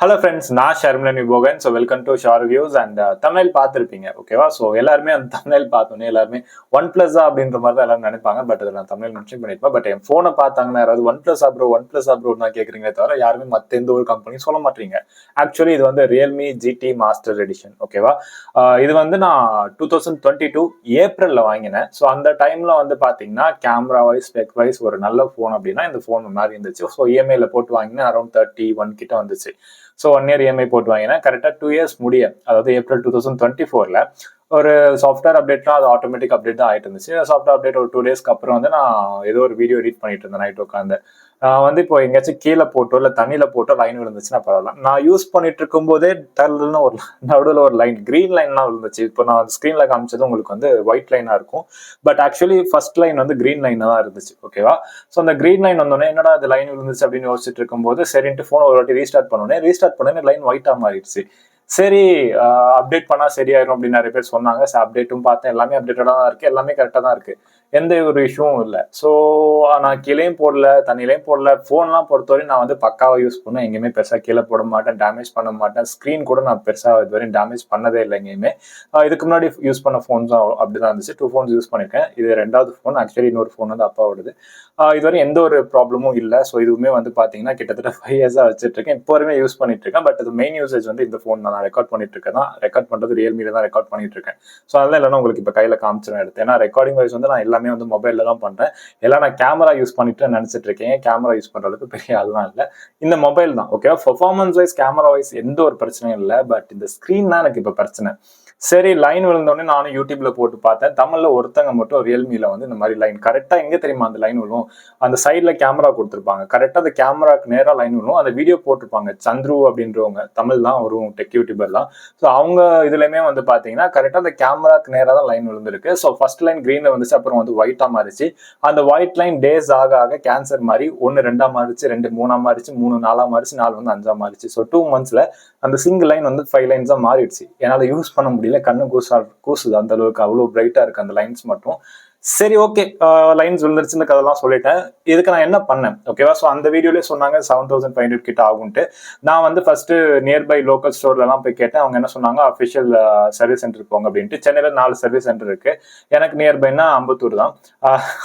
Hello friends, நான் Sharmilan Vipogan. So welcome to Shar reviews and Tamil பார்த்துருப்பீங்க, ஓகேவா? ஸோ எல்லாருமே அந்த தமிழ் பார்த்தோன்னே எல்லாருமே ஒன் பிளஸ் அப்படின்ற மாதிரி தான் எல்லாரும் நினைப்பாங்க. பட் அதில் நான் தமிழ் மென்ஷன் பண்ணியிருப்பேன். பட் என் ஃபோனை பார்த்தாங்கன்னா யாராவது ஒன் பிளஸ் ப்ரோ தான் கேட்குறீங்களே தவிர யாருமே மற்ற எந்த ஒரு கம்பெனியும் சொல்ல மாட்டீங்க. ஆக்சுவலி இது வந்து ரியல்மி ஜிடி மாஸ்டர் எடிஷன், ஓகேவா? இது வந்து நான் 2022 ஏப்ரலில் வாங்கினேன். ஸோ அந்த டைமில் வந்து பார்த்தீங்கன்னா கேமரா வைஸ் ஸ்பெக் வைஸ் ஒரு நல்ல ஃபோன் அப்படின்னா இந்த ஃபோன் மாதிரி இருந்துச்சு. ஸோ இஎம்ஐயில் போட்டு வாங்கினேன். அரௌண்ட் 31 கிட்ட வந்துச்சு. ஸோ 1 இயர் இஎம்ஐ போட்டு வாங்கினேன். கரெக்டாக 2 இயர்ஸ் முடிய, அதாவது ஏப்ரல் 2024 ஒரு சாஃப்ட்வேர் அப்டேட்லாம் அது ஆட்டோமேட்டிக் அப்டேட் தான் ஆகிட்டு இருந்துச்சு. சாஃப்ட்வேர் அப்டேட் ஒரு 2 டேஸ்க்கு அப்புறம் வந்து நான் ஏதோ ஒரு வீடியோ எடிட் பண்ணிட்டு இருந்தேன் நைட் உட்காந்து. வந்து இப்போ எங்கேயாச்சும் கீழே போட்டோ இல்லை தண்ணியில் போட்டோ லைன் விழுந்துச்சுன்னா பரவாயில்ல. நான் யூஸ் பண்ணிட்டு இருக்கும் போதே டல்லுன்னு ஒரு நடுவில் ஒரு லைன் கிரீன் லைன்லாம் விழுந்துச்சு. இப்போ நான் ஸ்க்ரீனில் காமிச்சது உங்களுக்கு வந்து ஒயிட் லைனாக இருக்கும். பட் ஆக்சுவலி ஃபர்ஸ்ட் லைன் வந்து கிரீன் லைனாக தான் இருந்துச்சு, ஓகேவா? ஸோ அந்த கிரீன் லைன் வந்தோடனே என்னடா அது லைன் விழுந்துச்சு அப்படின்னு யோசிச்சுட்டு இருக்கும்போது சரின்ட்டு ஃபோன் ஒரு வாட்டி ரீஸ்டார்ட் பண்ணோன்னே லைன் ஒயிட்டாக மாறிடுச்சு. சரி, அப்டேட் பண்ணா சரியாயிரும் அப்படின்னு நிறைய பேர் சொன்னாங்க. அப்டேட்டும் பார்த்தேன், எல்லாமே அப்டேட்டடாக தான் இருக்கு, எல்லாமே கரெக்டாக தான் இருக்கு, எந்த ஒரு இஷ்யூவும் இல்லை. ஸோ நான் கீழேயும் போடல, தண்ணியிலையும் போடல. ஃபோன்லாம் பொறுத்தவரையும் நான் வந்து பக்காவாக யூஸ் பண்ணுவேன். எங்கேயுமே பெருசாக கீழே போட மாட்டேன், டேமேஜ் பண்ண மாட்டேன். ஸ்க்ரீன் கூட நான் பெருசாக இதுவரையும் டேமேஜ் பண்ணதே இல்லை எங்கேயுமே. இதுக்கு முன்னாடி யூஸ் பண்ண ஃபோன்ஸும் அப்படிதான் இருந்துச்சு. 2 ஃபோன்ஸ் யூஸ் பண்ணியிருக்கேன். இது 2வது ஃபோன். ஆக்சுவலி இன்னொரு ஃபோன் வந்து அப்பாவோடது. இதுவரை எந்த ஒரு ப்ராப்ளமும் இல்லை. ஸோ இதுவுமே வந்து பார்த்தீங்கன்னா கிட்டத்தட்ட 5 இயர்ஸாக வச்சுட்டு இருக்கேன். இப்போ வரையுமே யூஸ் பண்ணிட்டு இருக்கேன். பட் அது மெயின் யூசேஜ் வந்து இந்த ஃபோன் நான் ரெக்கார்ட் பண்ணிட்டு இருக்கேன். ரெக்கார்ட் பண்ணுறது ரியல்மியில தான் ரெக்கார்ட் பண்ணிட்டு இருக்கேன். ஸோ அதெல்லாம் இல்லைன்னா உங்களுக்கு இப்போ கையில் காமிச்சிடும் எடுத்து. ஏன்னா ரெக்கார்டிங் வைஸ் வந்து நான் எல்லாமே வந்து மொபைலில் தான் பண்றேன். எல்லாம் நான் கேமரா யூஸ் பண்ணிட்டு நினைச்சிட்டு இருக்கேன். கேமரா யூஸ் பண்றதுக்கு பெரிய ஆள்லாம் இல்லை, இந்த மொபைல் தான், ஓகேவா? பெர்ஃபார்மன்ஸ் வைஸ் கேமரா வைஸ் எந்த ஒரு பிரச்சனையும் இல்லை. பட் இந்த ஸ்கிரீன் தான் எனக்கு இப்போ பிரச்சனை. சரி, லைன் விழுந்தோடனே நானும் யூடியூப்ல போட்டு பார்த்தேன். தமிழ்ல ஒருத்தங்க மட்டும் ரியல்மில வந்து இந்த மாதிரி லைன் கரெக்டா எங்க தெரியுமா அந்த லைன் விழும்? அந்த சைட்ல கேமரா கொடுத்துருப்பாங்க. கரெக்டா அந்த கேமராக்கு நேரா லைன் விழும். அந்த வீடியோ போட்டிருப்பாங்க. சந்துரு அப்படின்றவங்க, தமிழ் தான், ஒரு டெக் யூடியூபர் தான். ஸோ அவங்க இதுலயுமே வந்து பாத்தீங்கன்னா கரெக்டா அந்த கேமராக்கு நேரா தான் லைன் விழுந்திருக்கு. ஸோ ஃபர்ஸ்ட் லைன் கிரீன்ல வந்துச்சு, அப்புறம் வந்து ஒயிட்டா மாறிச்சு. அந்த ஒயிட் லைன் டேஸ் ஆக ஆக கேன்சர் மாதிரி 1 2 மாறிச்சு, 2 3 மாறிச்சு, 3 4 மாறிச்சு, 4 வந்து 5 மாறிச்சு. ஸோ 2 monthsல அந்த சிங்கிள் லைன் வந்து 5 லைன்ஸா மாறிடுச்சு. என்னால யூஸ் பண்ண முடியல. கண்ணு கூசுது, அந்த அளவுக்கு அவ்வளவு பிரைட்டா இருக்கு அந்த லைன்ஸ் மட்டும். சரி, ஓகே, லைன்ஸ் விழுந்துருச்சுன்னு கதெல்லாம் சொல்லிட்டேன். இதுக்கு நான் என்ன பண்ணேன், ஓகேவா? ஸோ அந்த வீடியோலேயே சொன்னாங்க 7500 கிட்ட ஆகும்ட்டு. நான் வந்து ஃபர்ஸ்ட் நியர்பை லோக்கல் ஸ்டோர்லாம் போய் கேட்டேன். அவங்க என்ன சொன்னாங்க, அஃபிஷியல் சர்வீஸ் சென்டர் போங்க அப்படின்ட்டு. சென்னையில 4 சர்வீஸ் சென்டர் இருக்கு. எனக்கு நியர்பைனா அம்பத்தூர் தான்.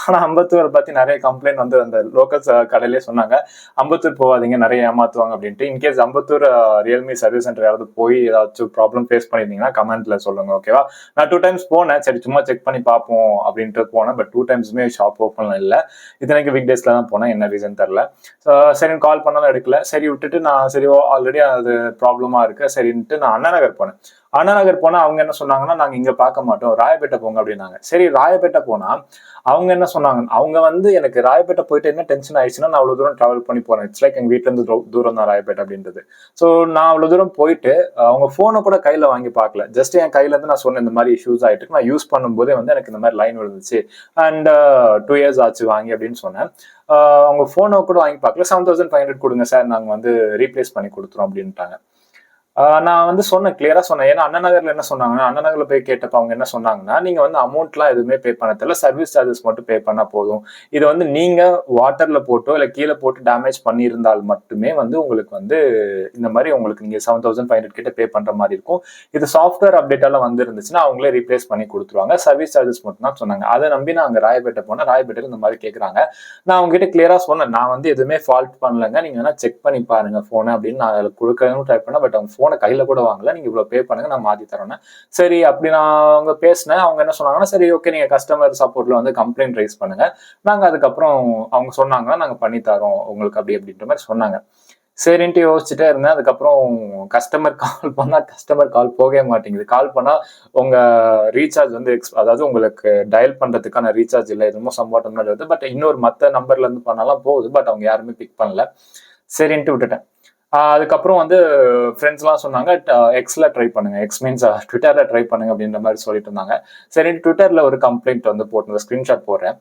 ஆனால் அம்பத்தூரை பற்றி நிறைய கம்ப்ளைண்ட் வந்து அந்த லோக்கல் கடையிலே சொன்னாங்க, அம்பத்தூர் போகாதீங்க, நிறைய ஏமாத்துவாங்க அப்படின்ட்டு. In case Ambattur Realme service centre யாராவது போய் ஏதாச்சும் ப்ராப்ளம் ஃபேஸ் பண்ணியிருந்தீங்கன்னா கமெண்ட்ல சொல்லுங்க, ஓகேவா? நான் 2 times போனேன். சரி, சும்மா செக் பண்ணி பார்ப்போம் அப்படின்ட்டு போனேன். பட் 2 timesமே ஷாப் ஓப்பன்ல இல்லை. இத்தனைக்கு வீக் டேஸ்ல தான் போனேன், என்ன ரீசன் தெரியல. சரி, கால் பண்ணாலும் எடுக்கல. சரி விட்டுட்டு நான் சரி ஆல்ரெடி அது ப்ராப்ளமா இருக்கு சரின்ட்டு நான் அண்ணா நகர் போனேன். அண்ணா நகர் போனா அவங்க என்ன சொன்னாங்கன்னா, நாங்க இங்க பார்க்க மாட்டோம், ராயப்பேட்டை போங்க அப்படின்னாங்க. சரி, ராயப்பேட்டை போனா அவங்க என்ன சொன்னாங்க, அவங்க வந்து எனக்கு ராயப்பேட்டை போயிட்டு என்ன டென்ஷன் ஆயிடுச்சுன்னா, நான் அவ்வளவு தூரம் டிராவல் பண்ணி போறேன். இட்ஸ் லைக் எங்க வீட்டுல இருந்து தூரம் தான் ராயப்பேட்டை அப்படின்றது. ஸோ நான் அவ்வளவு தூரம் போயிட்டு அவங்க போனை கூட கையில வாங்கி பார்க்கல. ஜஸ்ட் என் கையில இருந்து நான் சொன்ன இந்த மாதிரி இஷ்யூஸ் ஆயிட்டு நான் யூஸ் பண்ணும்போதே வந்து எனக்கு இந்த மாதிரி லைன் விழுந்துச்சு அண்ட் 2 years ஆச்சு வாங்கி அப்படின்னு சொன்னேன். அவங்க போனை கூட வாங்கி பார்க்கல. 7500 கொடுங்க சார், நாங்க வந்து ரீப்ளேஸ் பண்ணி கொடுத்துறோம் அப்படின்ட்டாங்க. நான் வந்து சொன்னேன், கிளியரா சொன்னேன். ஏன்னா அண்ணா நகர்ல என்ன சொன்னாங்கன்னா, அண்ணா நகர்ல போய் கேட்டப்ப அவங்க என்ன சொன்னாங்கன்னா, நீங்க வந்து அமௌண்ட்லாம் எதுவுமே பே பண்ண தேவையில்ல, சர்வீஸ் சார்ஜஸ் மட்டும் பே பண்ணா போதும். இது வந்து நீங்க வாட்டர்ல போட்டோ இல்ல கீழே போட்டு டேமேஜ் பண்ணியிருந்தால் மட்டுமே வந்து உங்களுக்கு வந்து இந்த மாதிரி உங்களுக்கு நீங்க 7500 கிட்ட பே பண்ற மாதிரி இருக்கும். இது சாஃப்ட்வேர் அப்டேட்டால வந்து இருந்துச்சுன்னா அவங்களே ரீப்ளேஸ் பண்ணி கொடுத்துருவாங்க. சர்வீஸ் சார்ஜஸ் மட்டும் தான் சொன்னாங்க. அதை நம்பி நான் அங்க ராயப்பேட்டை போனேன். ராயப்பேட்டையில இந்த மாதிரி கேட்கறாங்க. நான் அவங்க கிட்ட கிளியரா சொன்னேன், நான் வந்து எதுவுமே ஃபால்ட் பண்ணலங்க, நீங்க வேணா செக் பண்ணி பாருங்க போனை அப்படின்னு நான் அதில் கொடுக்கணும் ட்ரை பண்ணேன். பட் அவங்க போனை கையில கூட வாங்கல. நீங்க இவ்வளவு பே பண்ணுங்க, நான் மாத்தி தரேன். சரி, அப்படி நான் அவங்க பேசினேன். அவங்க என்ன சொன்னாங்கன்னா, சரி ஓகே, நீங்க கஸ்டமர் சப்போர்ட்ல வந்து கம்ப்ளைண்ட் ரைஸ் பண்ணுங்க, நாங்க அதுக்கப்புறம் அவங்க சொன்னாங்கன்னா நாங்க பண்ணி தரோம் உங்களுக்கு அப்படி அப்படின்ற மாதிரி சொன்னாங்க. சரின்ட்டு யோசிச்சுட்டே இருந்தேன். அதுக்கப்புறம் கஸ்டமர் கால் பண்ணா கஸ்டமர் கால் போகவே மாட்டேங்குது. கால் பண்ணா உங்க ரீசார்ஜ் வந்து அதாவது உங்களுக்கு டயல் பண்றதுக்கான ரீசார்ஜ் இல்லை, எதுவும் சம்பாட்டம் மாதிரி வருது. பட் இன்னொரு மற்ற நம்பர்ல இருந்து பண்ணாலும் போகுது. பட் அவங்க யாருமே பிக் பண்ணல. சரின்ட்டு விட்டுட்டேன். அதுக்கப்புறம் வந்து ஃப்ரெண்ட்ஸ்லாம் சொன்னாங்க, எக்ஸ்ல ட்ரை பண்ணுங்க, எக்ஸ் மீன்ஸ் ட்விட்டர்ல ட்ரை பண்ணுங்க அப்படின்ற மாதிரி சொல்லிட்டு இருந்தாங்க. சரி, ட்விட்டர்ல ஒரு கம்ப்ளைண்ட் வந்து போட்டு ஸ்கிரீன்ஷாட் போடுறேன்.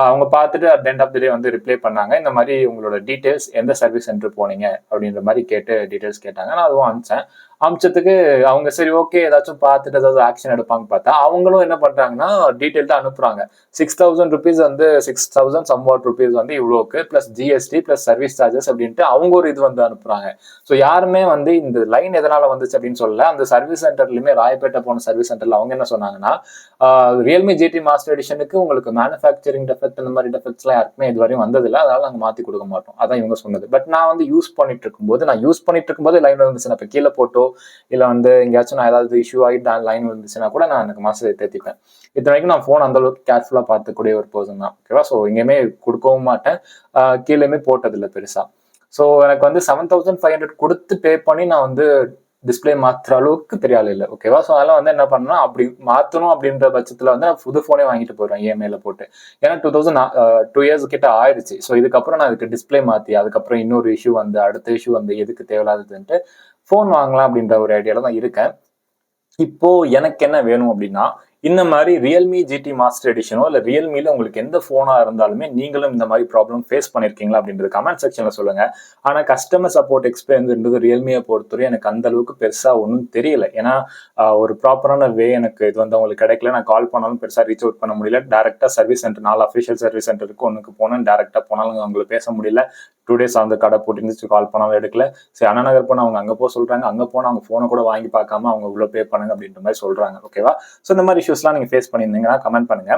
அவங்க பார்த்துட்டு அட் எண்ட் ஆஃப் தி டே வந்து ரிப்ளை பண்ணாங்க, இந்த மாதிரி உங்களோட டீடைல்ஸ், எந்த சர்வீஸ் சென்டர் போனீங்க அப்படின்ற மாதிரி கேட்டு டீடைல்ஸ் கேட்டாங்க. நான் அதுவும் அனுப்பிச்சேன். அமிச்சதுக்கு அவங்க சரி ஓகே ஏதாச்சும் பார்த்துட்டு ஏதாவது ஆக்ஷன் எடுப்பாங்க பார்த்தா அவங்களும் என்ன பண்றாங்கன்னா டீட்டெயில்டா அனுப்புறாங்க. 6,000 ருபீஸ் வந்து 6,000 சம்வாட் ருபீஸ் வந்து இவ்வளோக்கு plus GST plus service charges அப்படின்ட்டு அவங்க ஒரு இது வந்து அனுப்புறாங்க. ஸோ யாருமே வந்து இந்த லைன் எதனால வந்துச்சு அப்படின்னு சொல்லல. அந்த சர்வீஸ் சென்டர்லயுமே ராயப்பேட்டை போன சர்வீஸ் சென்டர்ல அவங்க என்ன சொன்னாங்கன்னா ரியல்மி ஜிடி மாஸ்டர் எடிஷனுக்கு உங்களுக்கு மேனுஃபேக்சரிங் டெஃபெக்ட் இந்த மாதிரி டெஃபெக்ட்ஸ்லாம் யாருக்குமே இதுவரையும் வந்ததில்லை, அதனால நாங்கள் மாற்றி கொடுக்க மாட்டோம். அதான் இவங்க சொன்னது. பட் நான் வந்து யூஸ் பண்ணிட்டு இருக்கும்போது லைன் வந்துச்சு, நான் இப்போ கீழே போட்டோ இல்லை வந்து எங்கேயாச்சும் நான் ஏதாவது இஷ்யூ ஆகிட்டு லைன் வந்துச்சுன்னா கூட நான் எனக்கு மாசத்தை தேத்திப்பேன். இது வரைக்கும் நான் ஃபோன் அந்த அளவுக்கு கேர்ஃபுல்லாக பார்த்துக்கூடிய ஒரு பர்சன் தான். ஓகேவா? ஸோ எங்கேயுமே கொடுக்கவும் மாட்டேன், கீழேயுமே போட்டதில்லை பெருசா. ஸோ எனக்கு வந்து 7,500 கொடுத்து பே பண்ணி நான் வந்து டிஸ்பிளே மாத்துற அளவுக்கு பெரிய ஆள் இல்லை. ஓகேவா? ஸோ அதெல்லாம் வந்து என்ன பண்ணா அப்படி மாற்றணும் அப்படின்ற பட்சத்தில் வந்து நான் புது ஃபோனே வாங்கிட்டு போயிடுவேன் இஎம்ஐல போட்டு. ஏன்னா 2 இயர்ஸ் கிட்ட ஆயிடுச்சு. ஸோ இதுக்கப்புறம் நான் அதுக்கு டிஸ்பிளே மாற்றி அதுக்கப்புறம் இன்னொரு இஷ்யூ வந்து அடுத்த இஷ்யூ வந்து எதுக்கு தேவையில்லாததுன்ட்டு ஃபோன் வாங்கலாம் அப்படின்ற ஒரு ஐடியால தான் இருக்கேன். இப்போ எனக்கு என்ன வேணும் அப்படின்னா இந்த மாதிரி ரியல்மி ஜிடி மாஸ்டர் எடிஷனோ இல்லை ரியல்மியில் உங்களுக்கு எந்த ஃபோனாக இருந்தாலுமே நீங்களும் இந்த மாதிரி ப்ராப்ளம் ஃபேஸ் பண்ணியிருக்கீங்களா அப்படின்றது கமெண்ட் செக்ஷனில் சொல்லுங்கள். ஆனால் கஸ்டமர் சப்போர்ட் எக்ஸ்பீரியன்ஸ்ன்றது ரியல்மியை பொறுத்தவரை எனக்கு அந்த அளவுக்கு பெருசாக ஒன்றும் தெரியல. ஏன்னா ஒரு ப்ராப்பரான வே எனக்கு இது வந்து உங்களுக்கு கிடைக்கல. நான் கால் பண்ணாலும் பெருசாக ரீச் அவுட் பண்ண முடியல. டேரெக்டாக சர்வீஸ் சென்டர் 4 அஃபிஷியல் சர்வீஸ் சென்டருக்கு ஒன்றுக்கு போனேன், டேரெக்டாக போனாலும் அவங்களுக்கு பேச முடியல. 2 days அந்த கடை போட்டு கால் பண்ணாலும் எடுக்கல. சரி அண்ணா நகர் போனால் அவங்க அங்கே போக சொல்கிறாங்க, அங்கே போனால் அவங்க ஃபோனை கூட வாங்கி பார்க்காம அவங்க இவ்வளோ பே பண்ணுங்க அப்படின்ற மாதிரி சொல்கிறாங்க. ஓகேவா? ஸோ இந்த மாதிரி இஷ்யூஸ்லாம் நீங்கள் ஃபேஸ் பண்ணியிருந்தீங்கன்னா கமெண்ட் பண்ணுங்க.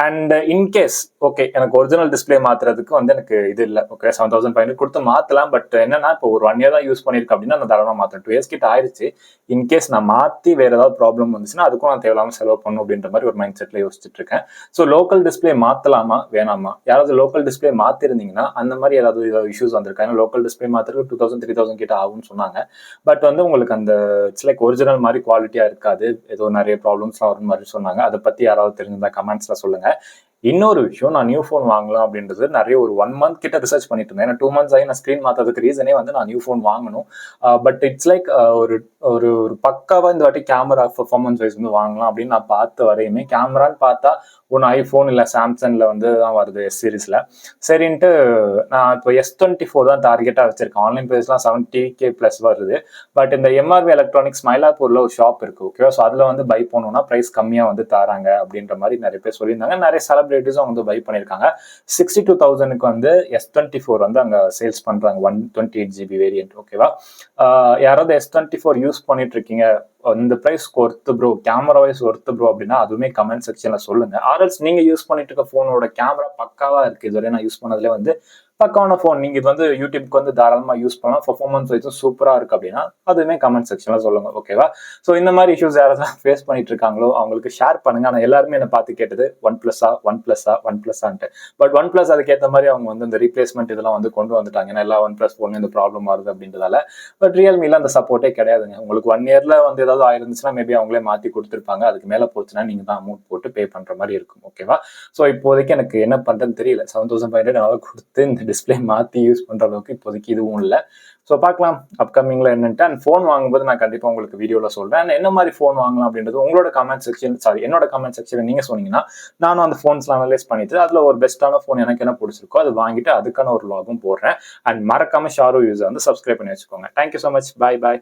அண்ட் இன்கேஸ் ஓகே எனக்கு ஒரிஜினல் டிஸ்பிளே மாத்துறதுக்கு வந்து எனக்கு இது இல்லை, ஓகே 7,500 கொடுத்து மாற்றலாம். பட் என்னன்னா இப்போ ஒரு 1 year தான் யூஸ் பண்ணியிருக்கேன் அப்படின்னா நான் தாராளமாக மாற்றேன். 2 years கிட்ட ஆயிடுச்சு. இன்கேஸ் நான் மாற்றி வேற ஏதாவது ப்ராப்ளம் வந்துச்சுன்னா அதுக்கும் நான் தேவையில்லாமல் செலவு பண்ணணும் அப்படின்ற மாதிரி ஒரு மைண்ட் செட்டில் யோசிச்சுட்டு இருக்கேன். ஸோ லோக்கல் டிஸ்பிளே மாற்றலாமா வேணாமா? யாராவது லோக்கல் டிஸ்பிளே மாற்றிருந்தீங்கன்னா அந்த மாதிரி ஏதாவது இஷ்யூஸ் வந்திருக்கா? ஏன்னா லோக்கல் டிஸ்பிளே மாத்திரக்கு 2,000-3,000 கிட்ட ஆகும்னு சொன்னாங்க. பட் வந்து உங்களுக்கு அந்த இட்ஸ் லைக் ஒரிஜினல் மாதிரி குவாலிட்டியா இருக்காது, ஏதோ நிறைய ப்ராப்ளம்ஸ்லாம் வரும் மாதிரி சொன்னாங்க. அதை பத்தி யாராவது தெரிஞ்சிருந்தா கமெண்ட்ஸ்ல சொல்லுங்க. இன்னொரு விஷயம், நான் நியூ ஃபோன் வாங்கலாம் அப்படின்றது நிறைய ஒரு 1 month கிட்ட ரிசர்ச் பண்ணிட்டு இருந்தேன். ஏன்னா 2 months ஆகி நான் ஸ்க்ரீன் மாற்றதுக்கு ரீசனே வந்து நான் நியூ ஃபோன் வாங்கணும். பட் இட்ஸ் லைக் ஒரு ஒரு பக்காவா இந்த வாட்டி கேமரா பெர்ஃபார்மன்ஸ் வைஸ் வந்து வாங்கலாம் அப்படின்னு நான் பார்த்த வரையுமே கேமரான்னு பார்த்தா ஒன்று ஐஃபோன் இல்லை சாம்சங்கில் வந்து தான் வருது எஸ் சீரீஸில். சரின்ட்டு நான் இப்போ S24 தான் டார்கெட்டாக வச்சிருக்கேன். ஆன்லைன் ப்ரைஸ்லாம் 70K ப்ளஸ் வருது. பட் இந்த எம்ஆர்வி எலக்ட்ரானிக்ஸ் மயிலாப்பூரில் ஒரு ஷாப் இருக்குது. ஓகேவா? ஸோ அதில் வந்து பை பண்ணோம்னா ப்ரைஸ் கம்மியாக வந்து தராங்க அப்படின்ற மாதிரி நிறைய பேர் சொல்லியிருந்தாங்க. நிறைய செலிபிரிட்டிஸும் வந்து பை பண்ணியிருக்காங்க. 62,000க்கு வந்து S24 வந்து அங்கே சேல்ஸ் பண்ணுறாங்க, 128 GB வேரியன்ட். ஓகேவா? யாராவது S24 யூஸ் பண்ணிட்டு இருக்கீங்க, இந்த பிரைஸ்க்கு worth bro, camera wise worth bro அப்படின்னா அதுவுமே கமெண்ட் செக்ஷன்ல சொல்லுங்க. ஆர்எல்ஸ் நீங்க யூஸ் பண்ணிட்டு இருக்க போனோட கேமரா பக்காவா இருக்கு, இதுவரை நான் யூஸ் பண்ணதுல வந்து பக்காவான ஃபோன், நீங்க இது வந்து யூடியூப்க்கு வந்து தாராளமா யூஸ் பண்ணலாம், பெர்ஃபார்மன்ஸ் வைஸும் சூப்பரா இருக்கு அப்படின்னா அதுவுமே கமெண்ட் செக்ஷன்ல சொல்லுங்க. ஓகேவா? ஸோ இந்த மாதிரி இஷ்யூஸ் யாராவது ஃபேஸ் பண்ணிட்டு இருக்காங்களோ அவங்களுக்கு ஷேர் பண்ணுங்க. ஆனால் எல்லாருமே என்ன பார்த்து கேட்டது ஒன் பிளஸ்ஸான்ட்டு. பட் ஒன் பிளஸ் அதுக்கேற்ற மாதிரி அவங்க வந்து இந்த ரீப்ளேஸ்மெண்ட் இதெல்லாம் வந்து கொண்டு வந்துட்டாங்க. ஏன்னா எல்லா ஒன் பிளஸ் ஃபோன் இந்த ப்ராப்ளம் வருது அப்படின்றதால. பட் ரியல்மில அந்த சப்போர்ட்டே கிடையாதுங்க. உங்களுக்கு 1 yearல வந்து ஏதாவது ஆயிருந்துச்சுன்னா மேபி அவங்களே மாற்றி கொடுத்துருப்பாங்க. அதுக்கு மேலே போச்சுன்னா நீங்கள் தான் அமௌண்ட் போட்டு பே பண்ணுற மாதிரி இருக்கும். ஓகேவா? ஸோ இப்போதைக்கு எனக்கு என்ன பண்ணுறதுன்னு தெரியல. 7,500 கொடுத்து இந்த டிஸ்பிளே மாற்றி யூஸ் பண்ணுற அளவுக்கு இப்போதைக்கு இதுவும் இல்லை. ஸோ பார்க்கலாம் அப்கமிங்ல என்னன்ட்டு. அண்ட் ஃபோன் வாங்கும்போது நான் கண்டிப்பாக உங்களுக்கு வீடியோவில் சொல்கிறேன். அண்ட் என்ன மாதிரி ஃபோன் வாங்கலாம் அப்படின்றது உங்களோட கமெண்ட் செக்ஷன், என்னோட கமெண்ட் செக்ஷன் நீங்கள் சொன்னீங்கன்னா நானும் அந்த ஃபோன்ஸ்லாம் அனலைஸ் பண்ணிட்டு அதில் ஒரு பெஸ்ட்டான ஃபோன் எனக்கு என்ன பிடிச்சிருக்கோ அது வாங்கிட்டு அதுக்கான ஒரு லாகும் போடுறேன். அண்ட் மறக்காம ஷாரு யூஸர் வந்து சப்ஸ்கிரைப் பண்ணி வச்சுக்கோங்க. Thank you so much. பாய்.